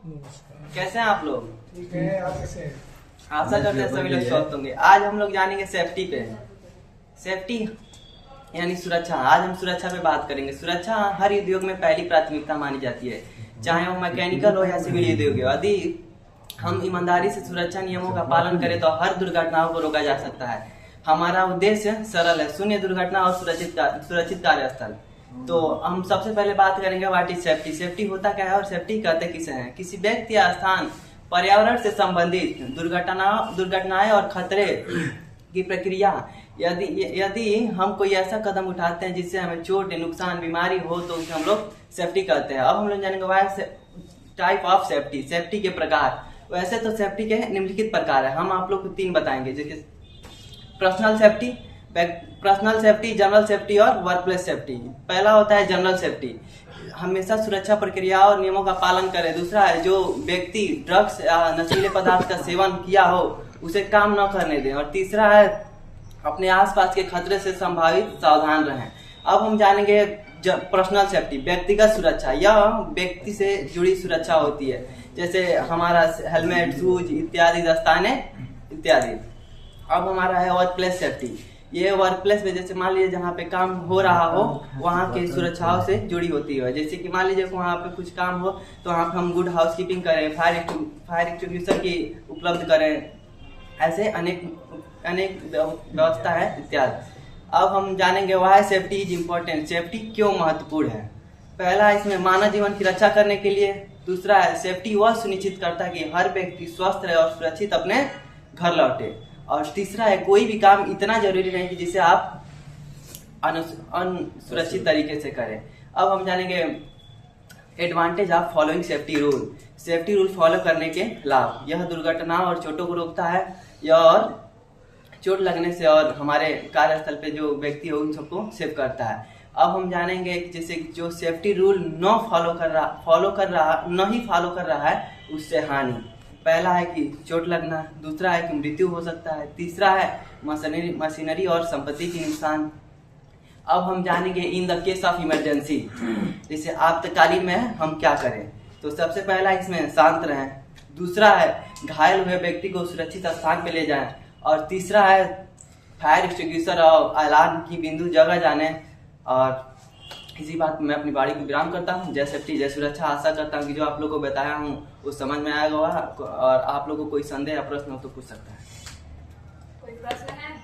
नमस्कार। कैसे हैं आप लोग? ठीक है, आप कैसे हैं? आशा करते हैं सभी लोग स्वस्थ होंगे। आज हम लोग जानेंगे सेफ्टी पे। सेफ्टी यानी सुरक्षा। आज हम सुरक्षा पे बात करेंगे। सुरक्षा हर उद्योग में पहली प्राथमिकता मानी जाती है, चाहे वो मैकेनिकल हो या सिविल उद्योग हो। यदि हम ईमानदारी से सुरक्षा नियमों का पालन करें तो हर दुर्घटनाओं को रोका जा सकता है। हमारा उद्देश्य सरल है, शून्य दुर्घटना और सुरक्षित कार्यस्थल। तो हम सबसे पहले बात करेंगे व्हाट इज सेफ्टी। सेफ्टी होता क्या है और सेफ्टी कहते किसे हैं? किसी व्यक्ति या स्थान, पर्यावरण से संबंधित दुर्घटनाएं और खतरे की प्रक्रिया। यदि हम कोई ऐसा कदम उठाते हैं जिससे हमें चोट, नुकसान, बीमारी हो तो उसे हम लोग सेफ्टी कहते हैं। अब हम लोग जानेंगे what type of safety. Safety के प्रकार। वैसे तो सेफ्टी के निम्नलिखित प्रकार है, हम आप लोग को 3 बताएंगे, जैसे पर्सनल सेफ्टी, जनरल सेफ्टी और वर्कप्लेस सेफ्टी। पहला होता है जनरल सेफ्टी, हमेशा सुरक्षा प्रक्रिया और नियमों का पालन करें। दूसरा है जो व्यक्ति ड्रग्स या नशीले पदार्थ का सेवन किया हो उसे काम न करने दें। और तीसरा है अपने आसपास के खतरे से संभावित सावधान रहें। अब हम जानेंगे पर्सनल सेफ्टी, व्यक्तिगत सुरक्षा। यह व्यक्ति से जुड़ी सुरक्षा होती है, जैसे हमारा हेलमेट, शूज इत्यादि, दस्ताने इत्यादि। अब हमारा है वर्क प्लेस सेफ्टी। ये वर्क प्लेस में जैसे मान लीजिए जहाँ पे काम हो रहा हो वहाँ की सुरक्षाओं से जुड़ी होती है। जैसे कि मान लीजिए वहाँ पे कुछ काम हो तो वहाँ पे हम गुड हाउसकीपिंग करें, फायर एक्सटिंग्विशर की उपलब्ध करें, ऐसे अनेक व्यवस्था है इत्यादि। अब हम जानेंगे why safety is important. Safety क्यों महत्वपूर्ण है? पहला, इसमें मानव जीवन की रक्षा करने के लिए। दूसरा है सेफ्टी वह सुनिश्चित करता है कि हर व्यक्ति स्वस्थ रहे और सुरक्षित अपने घर लौटे। और तीसरा है कोई भी काम इतना जरूरी नहीं कि जिसे आप सुरक्षित तरीके से करें। अब हम जानेंगे advantage of following safety rule. Safety rule follow करने के लाभ। यह दुर्घटना और चोटों को रोकता है, और चोट लगने से और हमारे कार्यस्थल पे जो व्यक्ति हो उन सबको सेव करता है। अब हम जानेंगे जैसे जो सेफ्टी रूल नहीं फॉलो कर रहा है उससे हानि। पहला है कि चोट लगना, दूसरा है कि मृत्यु हो सकता है, तीसरा है मशीनरी और संपत्ति की नुकसान। अब हम जानेंगे in the case of emergency, जैसे आपातकालीन में हम क्या करें। तो सबसे पहला इसमें शांत रहें, दूसरा है घायल हुए व्यक्ति को सुरक्षित स्थान पे ले जाएं, और तीसरा है फायर एक्सटिंग्विशर और अलार्म की बिंदु जगह जाने। और इसी बात में मैं अपनी बाड़ी को विराम करता हूँ। जय सेफ्टी जय सुरक्षा। आशा करता हूँ कि जो आप लोगों को बताया हूँ वो समझ में आएगा, और आप लोगों को कोई संदेह या प्रश्न हो तो पूछ सकता है। कोई प्रश्न है?